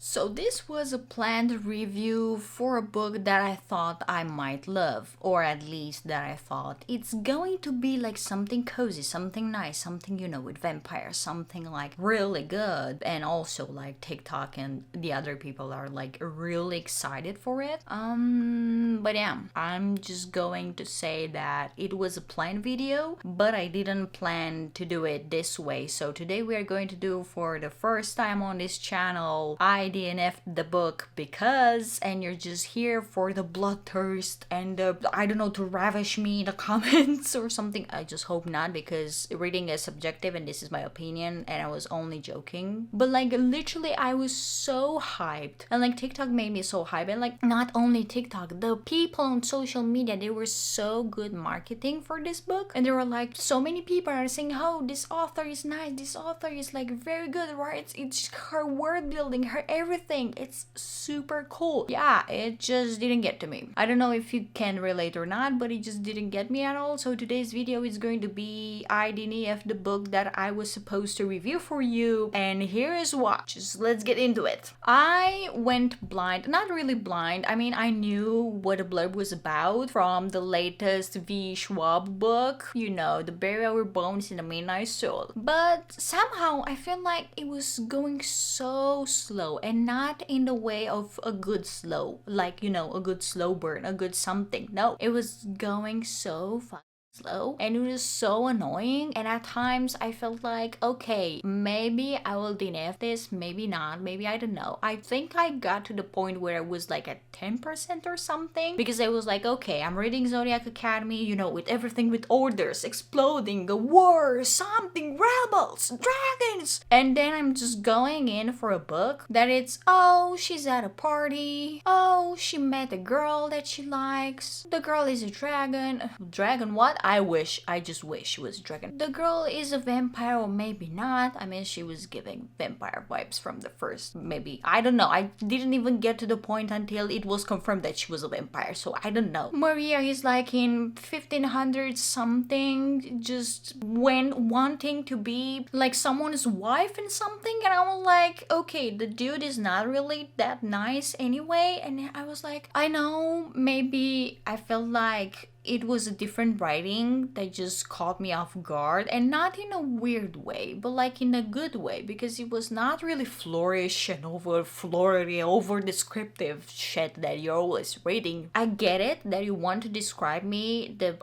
So this was a planned review for a book that I thought I might love, or at least that I thought it's going to be like something cozy, something nice, something, with vampires, something like really good. And also like TikTok and the other people are like really excited for it. But yeah, I'm just going to say that it was a planned video, but I didn't plan to do it this way. So today we are going to do, for the first time on this channel, I DNF'd the book because, and you're just here for the bloodthirst and I don't know, to ravish me in the comments or something. I just hope not, because reading is subjective and this is my opinion and I was only joking. But like literally I was so hyped, and like TikTok made me so hyped, and like not only TikTok, the people on social media, they were so good marketing for this book, and there were like so many people are saying, oh, this author is nice, this author is like very good, right? It's her word building, her everything, it's super cool. Yeah, it just didn't get to me. I don't know if you can relate or not, but it just didn't get me at all. So today's video is going to be I DNF'd the book that I was supposed to review for you, and here is why. Just let's get into it. I went blind, not really blind, I mean I knew what the blurb was about from the latest V Schwab book, the Bury Our Bones in the Midnight Soul, but somehow I feel like it was going so slow, and not in the way of a good slow, like a good slow burn, a good something. No, it was going so fast, slow, and it was so annoying, and at times I felt like, okay, maybe I will DNF this, maybe not, maybe I don't know. I think I got to the point where it was like at 10% or something, because I was like, okay, I'm reading Zodiac Academy, with everything, with orders, exploding, a war, something, rebels, dragons, and then I'm just going in for a book that it's, oh, she's at a party, oh, she met a girl that she likes, the girl is a dragon. Dragon what? I just wish she was a dragon. The girl is a vampire, or maybe not. I mean, she was giving vampire vibes from the first, maybe. I don't know. I didn't even get to the point until it was confirmed that she was a vampire, so I don't know. Maria is like in 1500 something, just wanting to be like someone's wife and something, and I was like, okay, the dude is not really that nice anyway, and I was like, I know, maybe I felt like it was a different writing that just caught me off guard, and not in a weird way, but like in a good way, because it was not really flourish and over flirty, over descriptive shit that you're always reading. I get it that you want to describe me the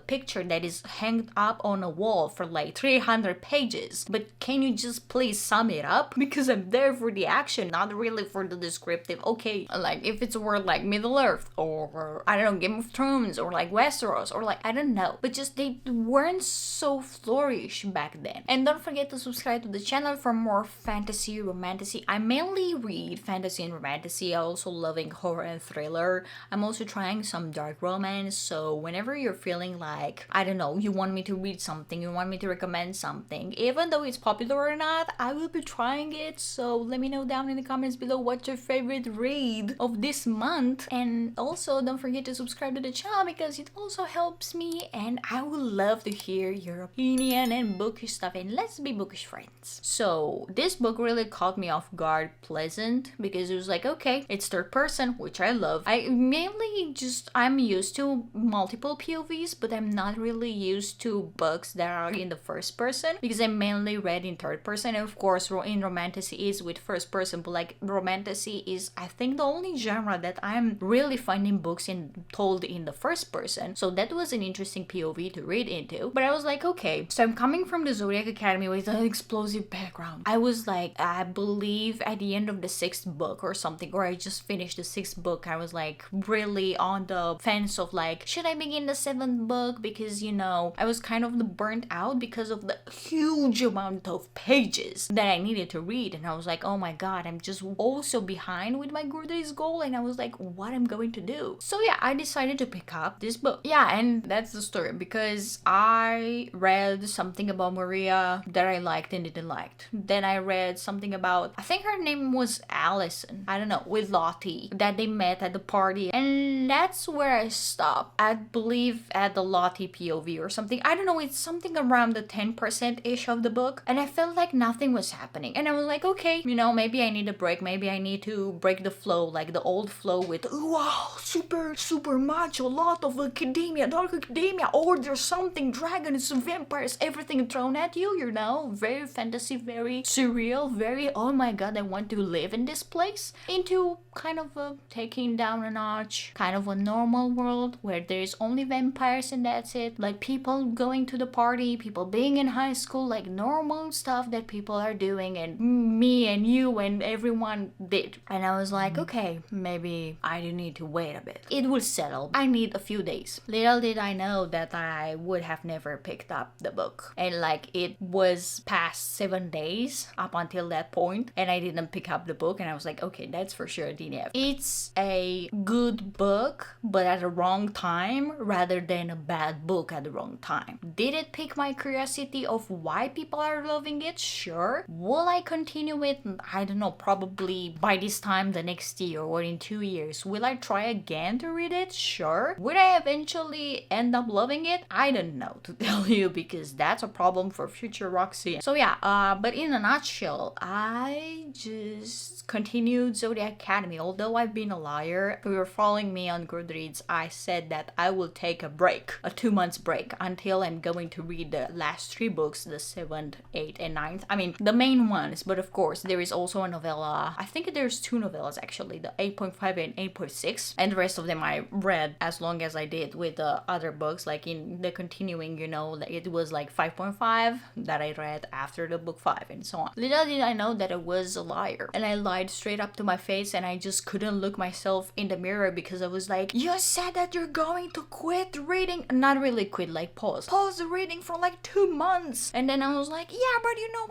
picture that is hanged up on a wall for like 300 pages, but can you just please sum it up? Because I'm there for the action, not really for the descriptive. Okay, like if it's a word like Middle Earth, or I don't know, Game of Thrones, or like Westeros, or like I don't know, but just they weren't so flourish back then. And don't forget to subscribe to the channel for more fantasy, romantasy. I mainly read fantasy and romantasy. I also loving horror and thriller. I'm also trying some dark romance, so whenever you're feeling like, I don't know, you want me to read something, you want me to recommend something, even though it's popular or not, I will be trying it. So let me know down in the comments below what's your favorite read of this month, and also don't forget to subscribe to the channel because it also helps me, and I would love to hear your opinion and bookish stuff, and let's be bookish friends. So this book really caught me off guard, pleasant, because it was like, okay, it's third person, which I love. I'm used to multiple POVs, but I'm not really used to books that are in the first person, because I mainly read in third person, and of course in romantasy is with first person, but like romantasy is, I think, the only genre that I'm really finding books told in the first person. So that was an interesting POV to read into. But I was like, okay, so I'm coming from the Zodiac Academy with an explosive background. I was like, I believe at the end of the 6th book or something, or I just finished the 6th book, I was like really on the fence of like, should I begin the 7th book? Because I was kind of burnt out because of the huge amount of pages that I needed to read, and I was like, oh my god, I'm just also behind with my Gurday's goal, and I was like, what I'm going to do. So yeah, I decided to pick up this book. Yeah, and that's the story, because I read something about Maria that I liked and didn't like. Then I read something about, I think her name was Allison, I don't know, with Lottie, that they met at the party, and that's where I stopped. I believe at the Lottie POV or something. I don't know, it's something around the 10%-ish of the book, and I felt like nothing was happening. And I was like, okay, you know, maybe I need a break. Maybe I need to break the flow, like the old flow with, wow, super much, a lot of academia, dark academia, or there's something, dragons, vampires, everything thrown at you, you know, very fantasy, very surreal, very, oh my god, I want to live in this place, into kind of a taking down a notch, kind of a normal world where there's only vampires and that's it, like people going to the party, people being in high school, like normal stuff that people are doing, and me and you and everyone did. And I was like, okay, maybe I do need to wait a bit. It will settle. I need a few days. Little did I know that I would have never picked up the book. And like it was past 7 days up until that point, and I didn't pick up the book, and I was like, okay, that's for sure a DNF. It's a good book, but at the wrong time, rather than a bad book at the wrong time. Did it pique my curiosity of why people are loving it? Sure. Will I continue it? I don't know, probably by this time the next year or in 2 years. Will I try again to read it? Sure. Would I eventually end up loving it? I don't know, to tell you, because that's a problem for future Roxy. So yeah, but in a nutshell, I just continued Zodiac Academy. Although I've been a liar, if you were following me on Goodreads, I said that I will take a break, a 2 months break, until I'm going to read the last 3 books, the 7th, 8th, and 9th. I mean, the main ones, but of course, there is also a novella. I think there's 2 novellas actually, the 8.5 and 8.6, and the rest of them I read as long as I did with the other books, like in the continuing, you know, it was like 5.5 that I read after the book 5 and so on. Little did I know that I was a liar, and I lied straight up to my face, and I just couldn't look myself in the mirror because I was like, you said that you're going to quit reading. Not really quit, like pause the reading for like 2 months. And then I was like, yeah, but you know,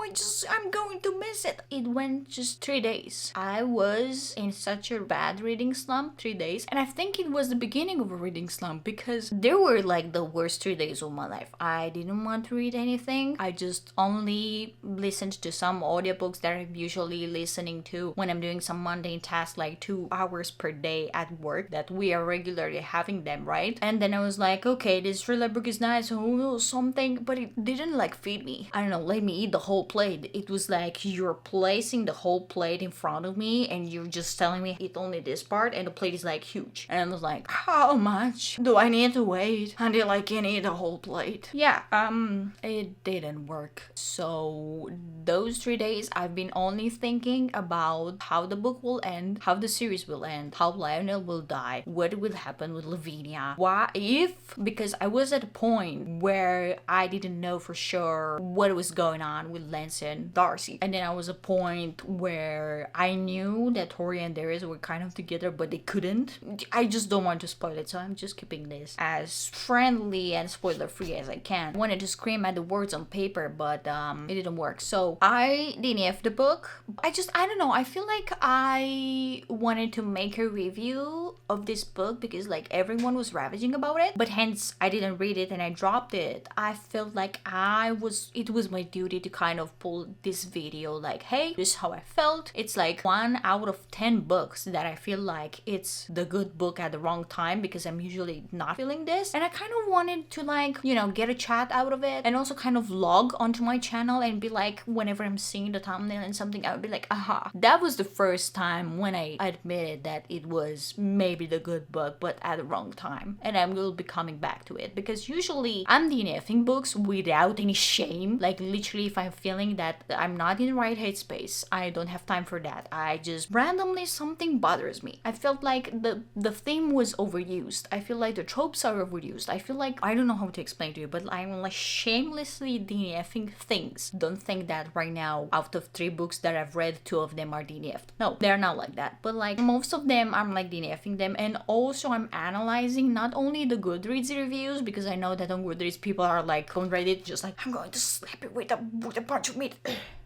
I'm going to miss it. It went just 3 days. I was in such a bad reading slump, 3 days, and I think it was the beginning of a reading slump, because there were like the worst 3 days of my life. I didn't want to read anything. I just only listened to some audiobooks that I'm usually listening to when I'm doing some mundane tasks, like 2 hours per day at work, that we are regularly having them, right? And then I was like, okay, this thriller book is nice, oh, something, but it didn't like feed me. I don't know, let me eat the whole plate. It was like you're placing the whole plate in front of me and you're just telling me eat only this part, and the plate is like huge. And I was like, how much do I need to wait until I can eat the whole plate? Yeah, it didn't work. So those 3 days I've been only thinking about how the book will end, how the series will end, how Lionel will die, what will happen with Lavinia. Why, because I was at a point where I didn't know for sure what was going on with Lance and Darcy. And then I was a point where I knew that Tori and Darius were kind of together, but they couldn't. I just don't want to spoil it, so I'm just keeping this as friendly and spoiler free as I can. I wanted to scream at the words on paper, but it didn't work. So I DNF'd the book. I don't know, I feel like I wanted to make a review of this book because like everyone was ravaging about it, but hence I didn't read it and I dropped it. I felt like it was my duty to kind of pull this video, like, hey, this is how I felt. It's like 1 out of 10 books that I feel like it's the good book at the wrong time, because I'm usually not feeling this, and I kind of wanted to, like, you know, get a chat out of it, and also kind of log onto my channel and be like, whenever I'm seeing the thumbnail and something, I would be like, aha. That was the first time when I admitted that it was maybe the good book, but at the wrong time, and I will be coming back to it, because usually I'm DNFing books without any shame. Like literally, if I'm feeling that I'm not in the right headspace, I don't have time for that. I just randomly something bothers me. I felt like the theme was overused. I feel like the tropes are overused. I feel like, I don't know how to explain to you, but I'm like shamelessly DNFing things. Don't think that right now out of 3 books that I've read, 2 of them are DNF'd. No, they're not like that. But like most of them, I'm like DNFing them, and also I'm analyzing not only the Goodreads reviews, because I know that on Goodreads people are like on Reddit just like, I'm going to slap it with a bunch of meat.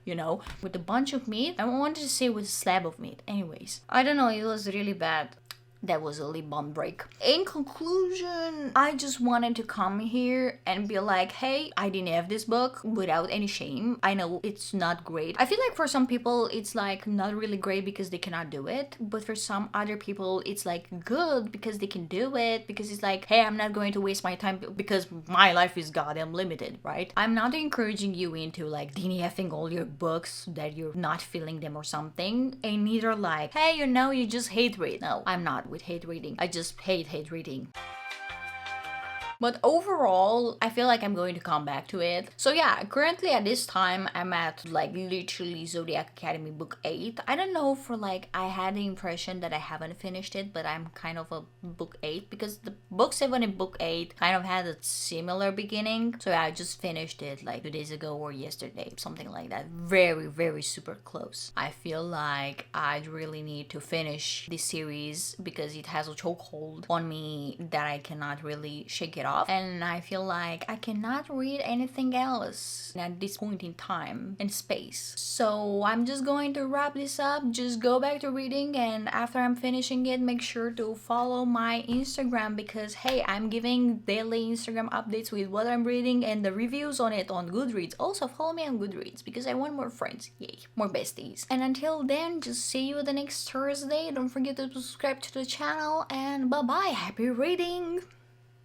You know, with a bunch of meat. I wanted to say with a slab of meat. Anyways, I don't know, it was really bad. That was a lip balm break. In conclusion, I just wanted to come here and be like, hey, I didn't have this book without any shame. I know it's not great. I feel like for some people it's like not really great because they cannot do it, but for some other people it's like good because they can do it, because it's like, hey, I'm not going to waste my time because my life is goddamn limited, right? I'm not encouraging you into like DNFing all your books that you're not feeling them or something, and neither like, hey, you know, you just hate read. No, I'm not with hate reading. I just hate reading. But overall, I feel like I'm going to come back to it. So yeah, currently at this time, I'm at like literally Zodiac Academy book 8. I don't know, for like, I had the impression that I haven't finished it, but I'm kind of a book 8 because the book 7 and book 8 kind of had a similar beginning. So yeah, I just finished it like 2 days ago or yesterday, something like that. Very super close. I feel like I really need to finish this series because it has a chokehold on me that I cannot really shake it off. And I feel like I cannot read anything else at this point in time and space. So I'm just going to wrap this up, just go back to reading, and after I'm finishing it, make sure to follow my Instagram because hey, I'm giving daily Instagram updates with what I'm reading and the reviews on it on Goodreads. Also follow me on Goodreads because I want more friends. Yay, more besties. And until then, just see you the next Thursday. Don't forget to subscribe to the channel, and bye bye, happy reading!